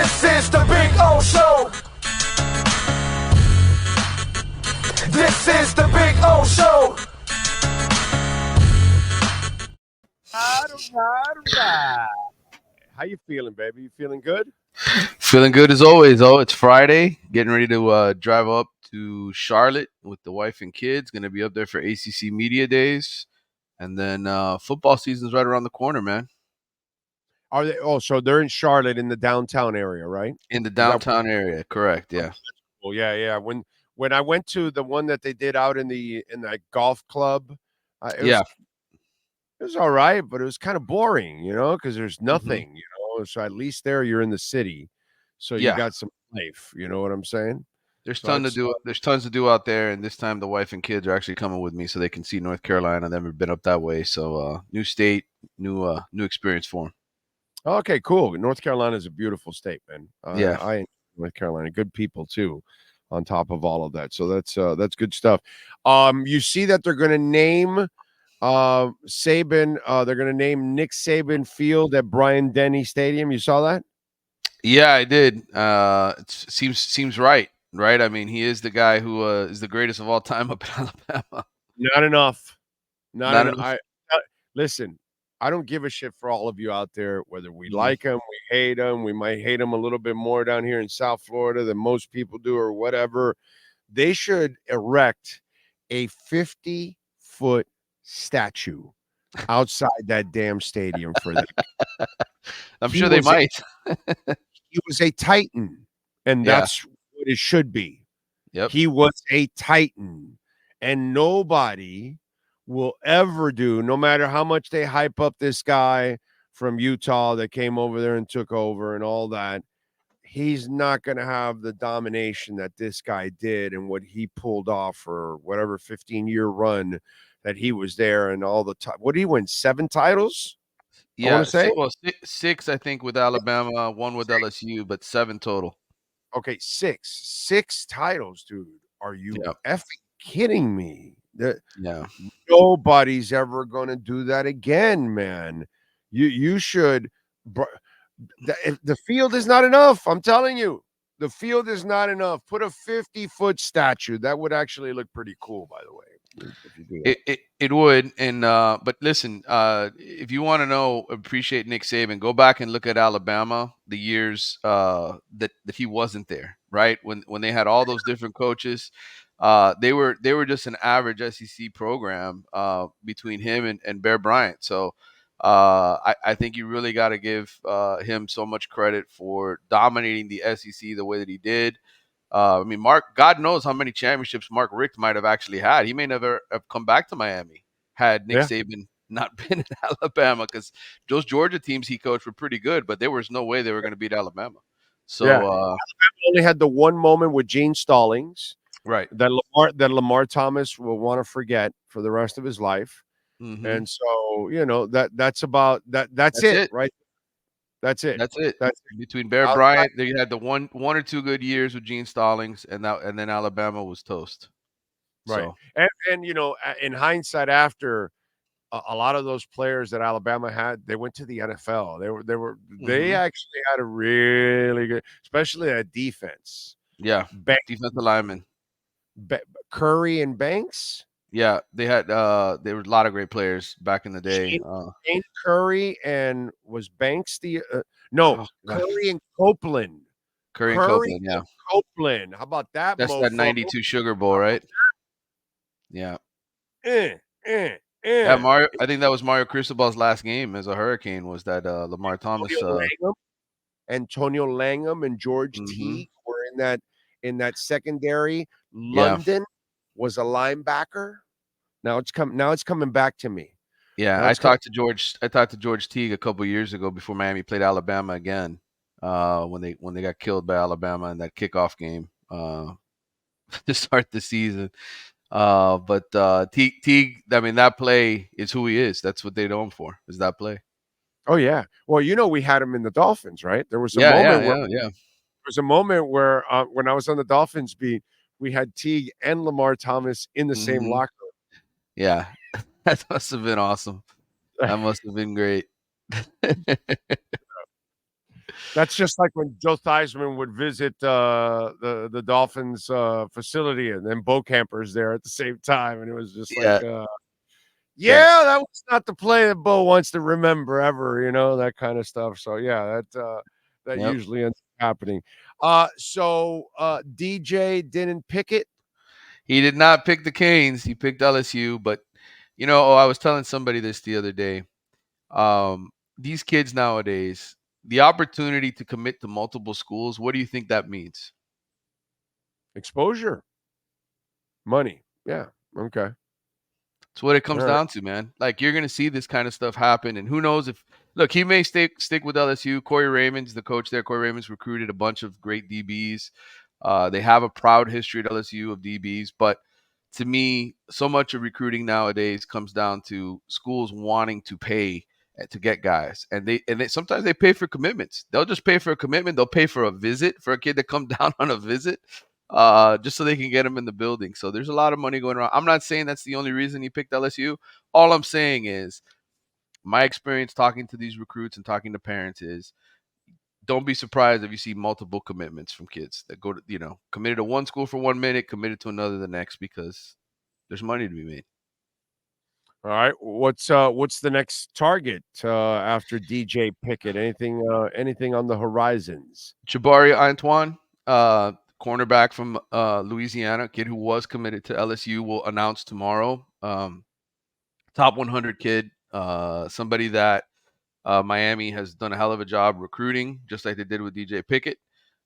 This is the Big O Show. This is the Big O Show. How you feeling, baby? You feeling good? Feeling good as always. Oh, it's Friday. Getting ready to drive up to Charlotte with the wife and kids. Going to be up there for ACC Media Days. And then football season's right around the corner, man. Are they? Oh, so they're in Charlotte in the downtown area, right? In the downtown area, correct? Yeah. Well, yeah. When I went to the one that they did out in that golf club, it was all right, but it was kind of boring, because there's nothing, So at least there you're in the city, so you got some life. You know what I'm saying? There's tons to do. There's tons to do out there, and this time the wife and kids are actually coming with me, so they can see North Carolina. They've never been up that way, so new state, new experience for them. Okay, cool. North Carolina is a beautiful state, man. Yeah, I enjoy North Carolina. Good people too, on top of all of that. So that's good stuff. You see that they're going to name Saban. They're going to name Nick Saban Field at Bryant-Denny Stadium. You saw that? Yeah, I did. It seems right. Right. I mean, he is the guy who is the greatest of all time up in Alabama. Not enough. Not enough. Listen, I don't give a shit for all of you out there, whether we like him, we hate him, we might hate him a little bit more down here in South Florida than most people do or whatever. They should erect a 50-foot statue outside that damn stadium for that. I'm sure they might. He was a Titan, and that's what it should be. Yep. He was a Titan, and nobody will ever do, no matter how much they hype up this guy from Utah that came over there and took over and all that. He's not going to have the domination that this guy did and what he pulled off for whatever 15-year run that he was there and all the time. What did he win? 7 titles? Yeah, I want to say? Well, 6, I think, with Alabama, 1 with LSU, but 7 total. Okay, 6 titles, dude. Are you effing kidding me? Nobody's ever going to do that again, man. You should. The field is not enough. I'm telling you, the field is not enough. Put a 50-foot statue. That would actually look pretty cool, by the way. If you do that. It would, and but listen, if you want to appreciate Nick Saban, go back and look at Alabama the years that he wasn't there, right? When they had all those different coaches, they were just an average SEC program between him and Bear Bryant. So I think you really got to give him so much credit for dominating the SEC the way that he did. I mean, God knows how many championships Mark Richt might have actually had. He may never have come back to Miami had Nick Saban not been in Alabama, because those Georgia teams he coached were pretty good, but there was no way they were going to beat Alabama. So Alabama only had the one moment with Gene Stallings, right? That Lamar Thomas will want to forget for the rest of his life. And so, that's about that. That's it, right? That's it. That's it. Between Bear Bryant, they had the one or two good years with Gene Stallings, and then Alabama was toast. Right. So. And in hindsight, after a lot of those players that Alabama had, they went to the NFL. They actually had a really good, especially at defense. Yeah, defensive lineman. Curry and Banks. Yeah, they were a lot of great players back in the day. Shane Curry and was Banks the Curry and Copeland. Curry and Copeland, yeah. Copeland. How about that? That's that 92 Sugar Bowl, right? Yeah. Yeah, Mario. I think that was Mario Cristobal's last game as a Hurricane. Was that Lamar Thomas? Antonio Langham and George Teague were in that secondary. London was a linebacker. Now it's coming back to me. Yeah, I talked to George Teague a couple years ago before Miami played Alabama again. When they got killed by Alabama in that kickoff game to start the season. But Teague, I mean, that play is who he is. That's what they know him for, is that play. Oh yeah. Well, we had him in the Dolphins, right? There was a moment There was a moment where when I was on the Dolphins beat, we had Teague and Lamar Thomas in the same locker room. Yeah. That must have been awesome. That must have been great. That's just like when Joe Theismann would visit the Dolphins facility, and then Bo Camper's there at the same time, and it was just like, Yeah, yeah, yeah, that was not the play that Bo wants to remember ever, that kind of stuff. So yeah, that yep. usually ends up happening. So DJ didn't pick it. He did not pick the Canes. He picked LSU, but I was telling somebody this the other day. These kids nowadays, the opportunity to commit to multiple schools, what do you think that means? Exposure, money. Yeah. Okay. It's what it All comes right. down to, man. Like, you're gonna see this kind of stuff happen, and who knows if look, he may stick with LSU. Corey Raymond's the coach there. Corey Raymond's recruited a bunch of great DBs. They have a proud history at LSU of DBs, but to me, so much of recruiting nowadays comes down to schools wanting to pay to get guys, and they sometimes they pay for commitments. They'll just pay for a commitment. They'll pay for a visit for a kid to come down on a visit, just so they can get him in the building. So there's a lot of money going around. I'm not saying that's the only reason he picked LSU. All I'm saying is my experience talking to these recruits and talking to parents is don't be surprised if you see multiple commitments from kids that go to, committed to one school for 1 minute, committed to another the next, because there's money to be made. All right. What's the next target after DJ Pickett? Anything on the horizons? Jabari Antoine, cornerback from Louisiana, kid who was committed to LSU, will announce tomorrow. Top 100 kid, somebody that Miami has done a hell of a job recruiting, just like they did with DJ Pickett.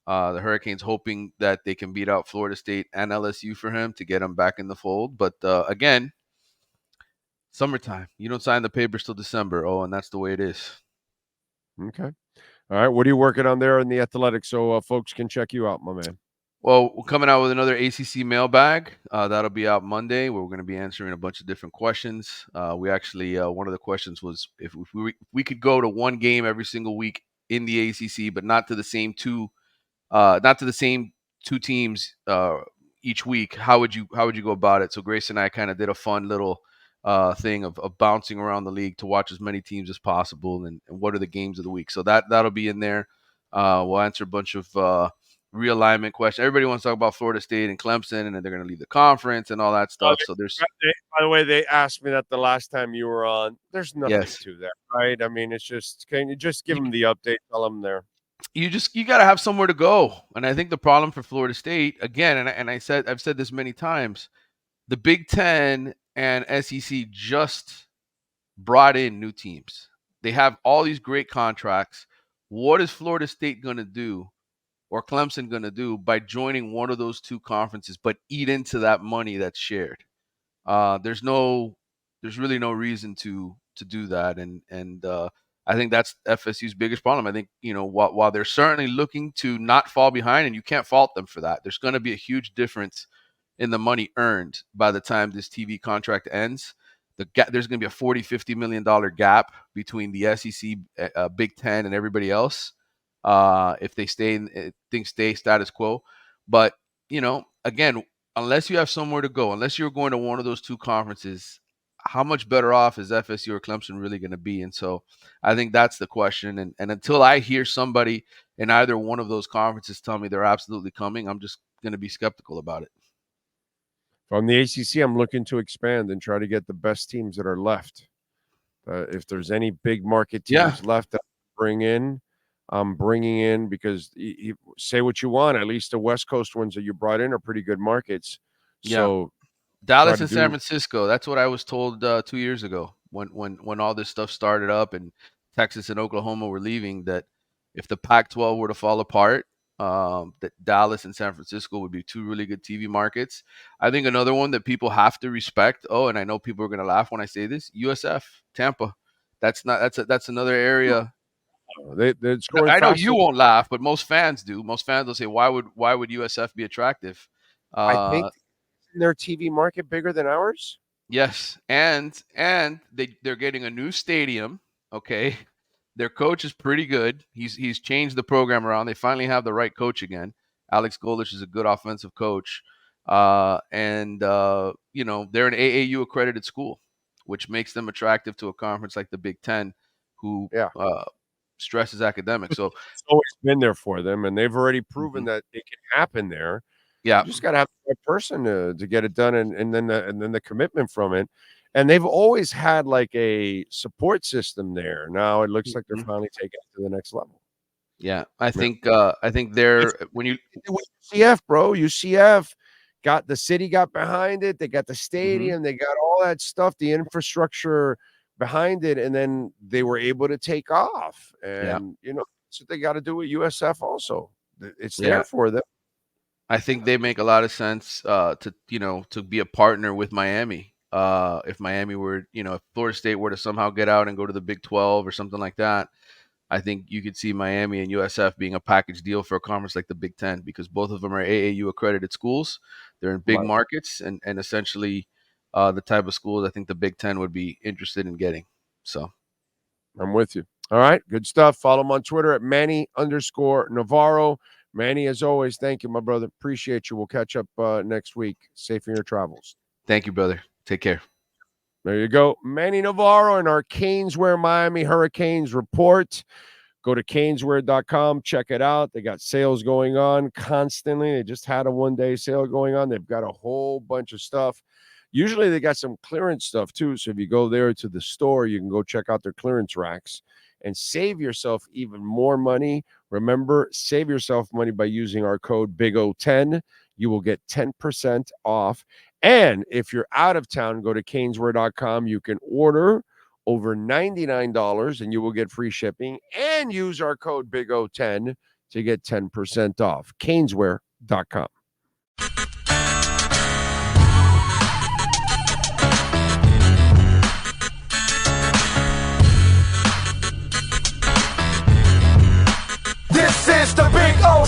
The Hurricanes hoping that they can beat out Florida State and LSU for him to get him back in the fold. But again, summertime. You don't sign the papers till December. Oh, and that's the way it is. Okay. All right. What are you working on there in the athletics so folks can check you out, my man? Well, we're coming out with another ACC mailbag. That'll be out Monday, where we're going to be answering a bunch of different questions. We actually, one of the questions was if we could go to one game every single week in the ACC, but not to the same two teams each week. How would you go about it? So Grace and I kind of did a fun little thing of bouncing around the league to watch as many teams as possible, and what are the games of the week. So that'll be in there. We'll answer a bunch of realignment questions. Everybody wants to talk about Florida State and Clemson, and then they're going to leave the conference and all that stuff. So there's By the way, they asked me that the last time you were on. There's nothing yes, to that, right? I mean, it's just, can you just give you, them the update? Tell them there. you got to have somewhere to go. And I think the problem for Florida State again, and I've said this many times, the Big Ten and SEC just brought in new teams. They have all these great contracts. What is Florida State going to do, or Clemson going to do, by joining one of those two conferences, but eat into that money that's shared? There's really no reason to do that, and I think that's FSU's biggest problem. I think while they're certainly looking to not fall behind, and you can't fault them for that, there's going to be a huge difference in the money earned by the time this TV contract ends. There's going to be a $40-50 million gap between the SEC, Big Ten, and everybody else if they things stay status quo. But again, unless you have somewhere to go, unless you're going to one of those two conferences, how much better off is FSU or Clemson really going to be? And so I think that's the question. And until I hear somebody in either one of those conferences tell me they're absolutely coming, I'm just going to be skeptical about it. From the ACC, I'm looking to expand and try to get the best teams that are left. If there's any big market teams left that I bring in, I'm bringing in, because you say what you want. At least the West Coast ones that you brought in are pretty good markets. Yeah. So Dallas and San Francisco. That's what I was told 2 years ago when all this stuff started up and Texas and Oklahoma were leaving, that if the Pac-12 were to fall apart, that Dallas and San Francisco would be two really good TV markets. I think another one that people have to respect. Oh, and I know people are going to laugh when I say this: USF, Tampa. That's another area. They're scoring I know fast. you won't laugh, but most fans do. Most fans will say, "Why would USF be attractive?" I think their TV market bigger than ours. Yes, and they're getting a new stadium. Okay, their coach is pretty good. He's changed the program around. They finally have the right coach again. Alex Golesh is a good offensive coach, and they're an AAU accredited school, which makes them attractive to a conference like the Big Ten, who stress is academic. So It's always been there for them, and they've already proven that it can happen there. yeah, You just got to have the right person to get it done, and then the commitment from it. And they've always had like a support system there. Now it looks like they're finally taking it to the next level. yeah. I think they're when you UCF, bro, UCF got the city got behind it. They got the stadium. They got all that stuff, the infrastructure behind it, and then they were able to take off. And you know, that's what they got to do with USF also. It's there for them. I think they make a lot of sense to be a partner with Miami. If Miami were, if Florida State were to somehow get out and go to the Big 12 or something like that, I think you could see Miami and USF being a package deal for a conference like the Big 10, because both of them are AAU accredited schools. They're in big markets and essentially the type of schools I think the Big 10 would be interested in getting. So I'm with you. All right. Good stuff. Follow him on Twitter at Manny_Navarro. Manny, as always, thank you, my brother. Appreciate you. We'll catch up next week. Safe in your travels. Thank you, brother. Take care. There you go. Manny Navarro and our Caneswear Miami Hurricanes report. Go to caneswear.com. Check it out. They got sales going on constantly. They just had a one-day sale going on. They've got a whole bunch of stuff. Usually they got some clearance stuff too. So if you go there to the store, you can go check out their clearance racks and save yourself even more money. Remember, save yourself money by using our code BIGO10. You will get 10% off. And if you're out of town, go to caneswear.com. You can order over $99 and you will get free shipping, and use our code BIGO10 to get 10% off. Caneswear.com. This is the Big O